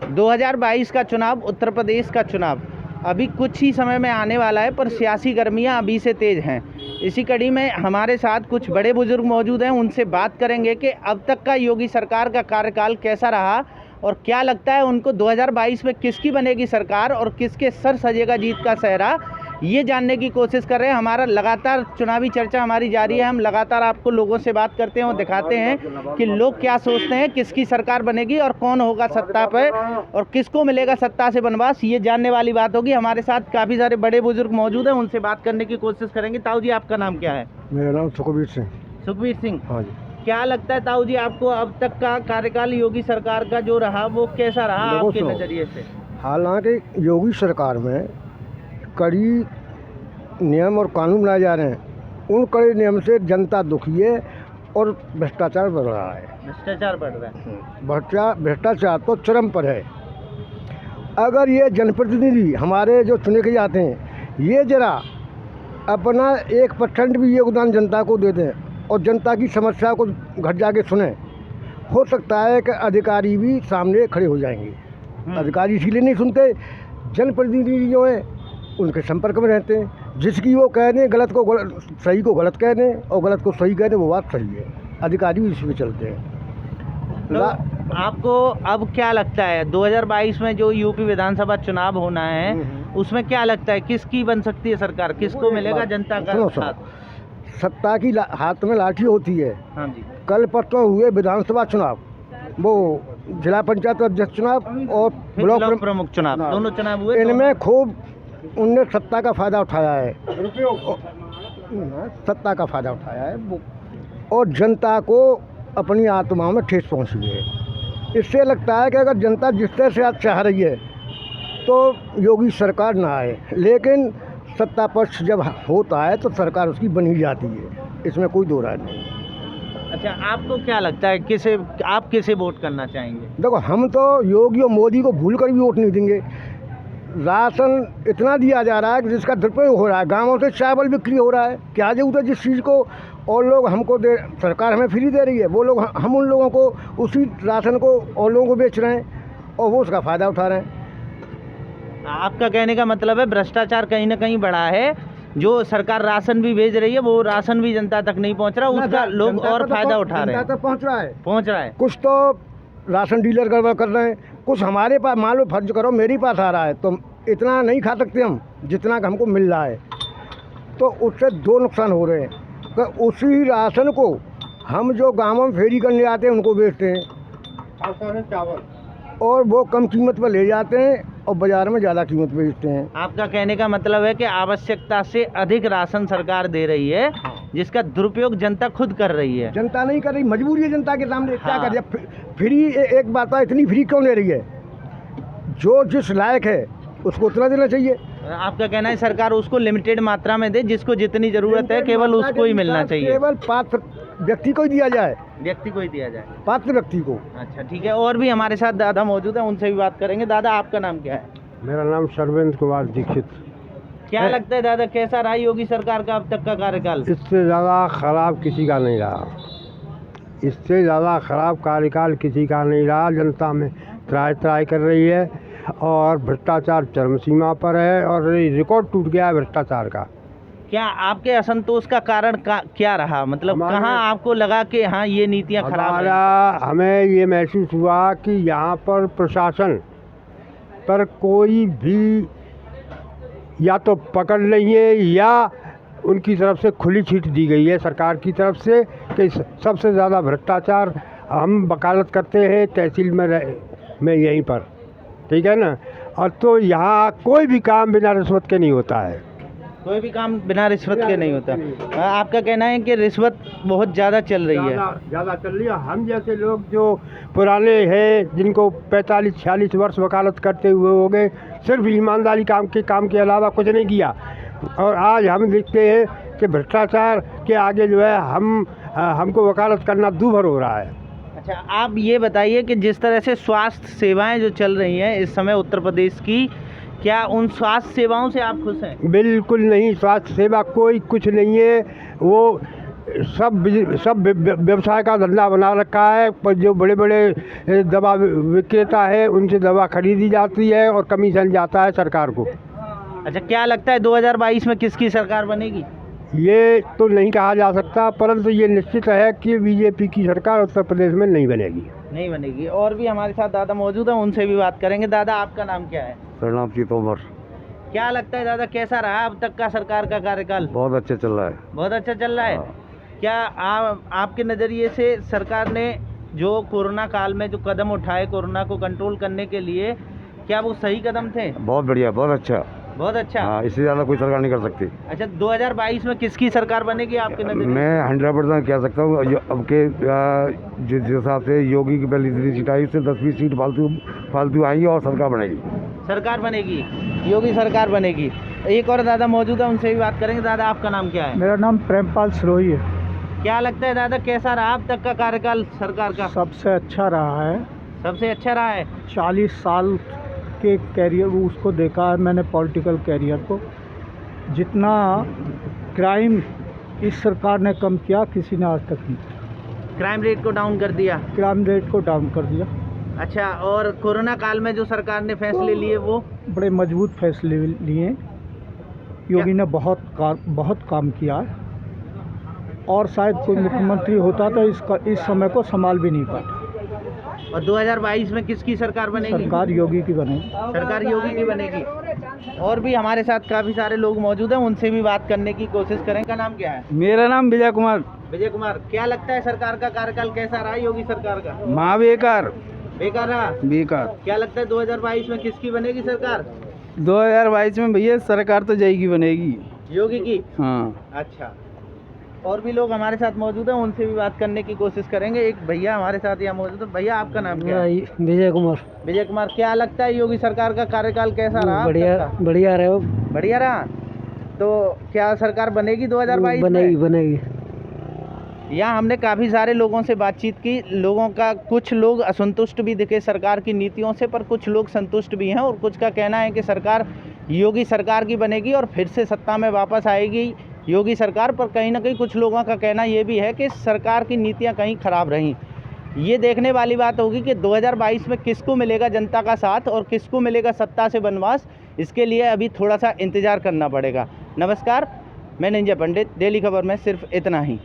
2022 का चुनाव, उत्तर प्रदेश का चुनाव अभी कुछ ही समय में आने वाला है, पर सियासी गर्मियां अभी से तेज़ हैं। इसी कड़ी में हमारे साथ कुछ बड़े बुजुर्ग मौजूद हैं, उनसे बात करेंगे कि अब तक का योगी सरकार का कार्यकाल कैसा रहा और क्या लगता है उनको 2022 में किसकी बनेगी सरकार और किसके सर सजेगा जीत का सेहरा, ये जानने की कोशिश कर रहे हैं। हमारा लगातार चुनावी चर्चा हमारी जारी है। हम लगातार आपको लोगों से बात करते हैं और दिखाते हैं कि लोग क्या सोचते हैं, किसकी सरकार बनेगी और कौन होगा सत्ता पे और किसको मिलेगा सत्ता से बनवास, ये जानने वाली बात होगी। हमारे साथ काफ़ी सारे बड़े बुजुर्ग मौजूद हैं, उनसे बात करने की कोशिश करेंगे। ताऊ जी, आपका नाम क्या है? मेरा नाम सुखबीर सिंह। सुखबीर सिंह, हाँ जी। क्या लगता है ताऊ जी आपको अब तक का कार्यकाल योगी सरकार का जो रहा वो कैसा रहा आपके नज़रिए से? हालांकि योगी सरकार में कड़ी नियम और कानून लाए जा रहे हैं, उन कड़े नियम से जनता दुखी है और भ्रष्टाचार बढ़ रहा है। भ्रष्टाचार बढ़ रहा है। भ्रष्टाचार तो चरम पर है। अगर ये जनप्रतिनिधि हमारे जो चुने के जाते हैं, ये जरा अपना 1% भी योगदान जनता को दे दें और जनता की समस्या को घर जाके सुने, हो सकता है कि अधिकारी भी सामने खड़े हो जाएंगे। अधिकारी इसीलिए नहीं सुनते, जनप्रतिनिधि जो हैं उनके संपर्क में रहते हैं। जिसकी वो कह दें गलत को गलत, सही को गलत कह दें और गलत को सही कह दें, वो बात सही है। अधिकारी भी इसी पे चलते हैं। तो आपको अब क्या लगता है 2022 में जो यूपी विधानसभा चुनाव होना है, उसमें क्या लगता है किसकी बन सकती है सरकार, किसको मिलेगा जनता का साथ? सत्ता की हाथ में लाठी होती है। हाँ जी। कल परसों हुए विधानसभा चुनाव, वो जिला पंचायत अध्यक्ष चुनाव और ब्लॉक प्रमुख चुनाव, दोनों चुनाव हुए। इनमें खूब उनने सत्ता का फ़ायदा उठाया है, सत्ता का फ़ायदा उठाया है वो, और जनता को अपनी आत्मा में ठेस पहुंची है। इससे लगता है कि अगर जनता जिस तरह से आज चाह रही है तो योगी सरकार ना आए, लेकिन सत्ता पक्ष जब होता है तो सरकार उसकी बन ही जाती है, इसमें कोई दो राय नहीं। अच्छा, आपको क्या लगता है आप किसे वोट करना चाहेंगे? देखो, हम तो योगी और मोदी को भूल कर भी वोट नहीं देंगे। राशन इतना दिया जा रहा है कि जिसका दुरुपयोग हो रहा है। गाँवों से चावल बिक्री हो रहा है, क्या जरूरत है जिस चीज़ को, और लोग हमको दे, सरकार हमें फ्री दे रही है, वो लोग हम उन लोगों को उसी राशन को और लोगों को बेच रहे हैं और वो उसका फ़ायदा उठा रहे हैं। आपका कहने का मतलब है भ्रष्टाचार कहीं ना कहीं बढ़ा है, जो सरकार राशन भी भेज रही है वो राशन भी जनता तक नहीं पहुंच रहा, उसका लोग और फायदा उठा रहे हैं। पहुंच रहा है। कुछ तो राशन डीलर गड़बड़ कर रहे हैं, कुछ हमारे पास, मान लो फर्ज करो मेरे पास आ रहा है तो इतना नहीं खा सकते हम जितना कि हमको मिल रहा है, तो उससे दो नुकसान हो रहे हैं कि उसी राशन को हम जो गाँवों में फेरी करने आते हैं उनको बेचते हैं चावल, और वो कम कीमत पर ले जाते हैं और बाज़ार में ज़्यादा कीमत पर बेचते हैं। आपका कहने का मतलब है कि आवश्यकता से अधिक राशन सरकार दे रही है, जिसका दुरुपयोग जनता खुद कर रही है। जनता नहीं कर रही, मजबूरी है जनता के सामने। क्या कर रही है? फ्री एक बात है, इतनी फ्री क्यों ले रही है? जो जिस लायक है उसको उतना देना चाहिए। आपका कहना है सरकार उसको लिमिटेड मात्रा में दे, जिसको जितनी ज़रूरत है केवल उसको ही मिलना चाहिए, केवल पात्र व्यक्ति को ही दिया जाए, पात्र व्यक्ति को। अच्छा, ठीक है। और भी हमारे साथ दादा मौजूद हैं, उनसे भी बात करेंगे। दादा, आपका नाम क्या है? मेरा नाम सर्वेंद्र कुमार दीक्षित। क्या लगता है दादा, कैसा रहा योगी सरकार का अब तक का कार्यकाल? इससे ज़्यादा खराब किसी का नहीं रहा, इससे ज़्यादा खराब कार्यकाल किसी का नहीं रहा। जनता में त्राही कर रही है और भ्रष्टाचार चरम सीमा पर है और रिकॉर्ड टूट गया है भ्रष्टाचार का। क्या आपके असंतोष का कारण क्या रहा? मतलब कहाँ आपको लगा कि हाँ ये नीतियाँ खराब हैं? हमें ये महसूस हुआ कि यहाँ पर प्रशासन पर कोई भी या तो पकड़ नहीं है या उनकी तरफ से खुली छीट दी गई है सरकार की तरफ से कि सबसे ज़्यादा भ्रष्टाचार हम वकालत करते हैं तहसील में यहीं पर, ठीक है ना। और तो यहाँ कोई भी काम बिना रिश्वत के नहीं होता है, कोई भी काम बिना रिश्वत के नहीं होता। आपका कहना है कि रिश्वत बहुत ज़्यादा चल रही है? ज़्यादा चल रही है। हम जैसे लोग जो पुराने हैं, जिनको 45-46 वर्ष वकालत करते हुए हो गए, सिर्फ ईमानदारी काम के अलावा कुछ नहीं किया, और आज हम देखते हैं कि भ्रष्टाचार के आगे जो है हमको वकालत करना दूभर हो रहा है। अच्छा, आप ये बताइए कि जिस तरह से स्वास्थ्य सेवाएं जो चल रही हैं इस समय उत्तर प्रदेश की, क्या उन स्वास्थ्य सेवाओं से आप खुश हैं? बिल्कुल नहीं, स्वास्थ्य सेवा कोई कुछ नहीं है। वो सब व्यवसाय का धंधा बना रखा है। पर जो बड़े बड़े दवा विक्रेता है उनसे दवा खरीदी जाती है और कमीशन जाता है सरकार को। अच्छा, क्या लगता है 2022 में किसकी सरकार बनेगी? ये तो नहीं कहा जा सकता, परंतु ये निश्चित है कि बीजेपी की सरकार उत्तर प्रदेश में नहीं बनेगी। नहीं बनेगी। और भी हमारे साथ दादा मौजूद हैं, उनसे भी बात करेंगे। दादा, आपका नाम क्या है? प्रणाम जी, तोमर। क्या लगता है दादा, कैसा रहा अब तक का सरकार का कार्यकाल? बहुत अच्छा चल रहा है। बहुत अच्छा चल रहा है। क्या आपके नज़रिए से सरकार ने जो कोरोना काल में जो कदम उठाए कोरोना को कंट्रोल करने के लिए, क्या वो सही कदम थे? बहुत बढ़िया, बहुत अच्छा। बहुत अच्छा। हाँ, इससे ज़्यादा कोई सरकार नहीं कर सकती। अच्छा, 2022 में किसकी सरकार बनेगी आपके नज़रिए? मैं 100% कह सकता हूँ अब के जिस हिसाब से योगी की पहली 3 सीट आई, उससे 10-20 सीट फालतू आएंगी और सरकार बनेगी। सरकार बनेगी, योगी सरकार बनेगी। एक और दादा मौजूद है, उनसे भी बात करेंगे। दादा, आपका नाम क्या है? मेरा नाम प्रेमपाल सिरोही है। क्या लगता है दादा, कैसा रहा अब तक का कार्यकाल सरकार का? सबसे अच्छा रहा है। सबसे अच्छा रहा है। 40 साल के कैरियर उसको देखा है मैंने, पॉलिटिकल कैरियर को। जितना क्राइम इस सरकार ने कम किया किसी ने आज तक नहीं। क्राइम रेट को डाउन कर दिया। क्राइम रेट को डाउन कर दिया। अच्छा, और कोरोना काल में जो सरकार ने फैसले लिए वो? बड़े मजबूत फैसले लिए। योगी ने बहुत काम किया है और शायद कोई मुख्यमंत्री होता तो इस समय को संभाल भी नहीं पाता। और 2022 में किसकी सरकार बनेगी? सरकार योगी की बनेगी। सरकार योगी की बनेगी। और भी हमारे साथ काफ़ी सारे लोग मौजूद हैं, उनसे भी बात करने की कोशिश करें। का नाम क्या है? मेरा नाम विजय कुमार। विजय कुमार, क्या लगता है सरकार का कार्यकाल कैसा रहा योगी सरकार का? माँ बेकार बेकार रहा। बेकार। क्या लगता है 2022 में किसकी बनेगी सरकार? 2022 में भैया सरकार तो जाएगी बनेगी योगी की। हाँ। अच्छा, और भी लोग हमारे साथ मौजूद हैं, उनसे भी बात करने की कोशिश करेंगे। एक भैया हमारे साथ यहाँ मौजूद है। भैया, आपका नाम क्या है? विजय कुमार। विजय कुमार, क्या लगता है योगी सरकार का कार्यकाल कैसा रहा? बढ़िया रहे हो। बढ़िया रहा। तो क्या सरकार बनेगी 2022 में? बनेगी। यहाँ हमने काफ़ी सारे लोगों से बातचीत की। लोगों का कुछ लोग असंतुष्ट भी दिखे सरकार की नीतियों से, पर कुछ लोग संतुष्ट भी हैं और कुछ का कहना है कि सरकार योगी सरकार की बनेगी और फिर से सत्ता में वापस आएगी योगी सरकार। पर कहीं ना कहीं कुछ लोगों का कहना ये भी है कि सरकार की नीतियाँ कहीं ख़राब रहीं। ये देखने वाली बात होगी कि 2022 में किसको मिलेगा जनता का साथ और किसको मिलेगा सत्ता से बनवास। इसके लिए अभी थोड़ा सा इंतज़ार करना पड़ेगा। नमस्कार, मैं निंजा पंडित। डेली खबर में सिर्फ इतना ही।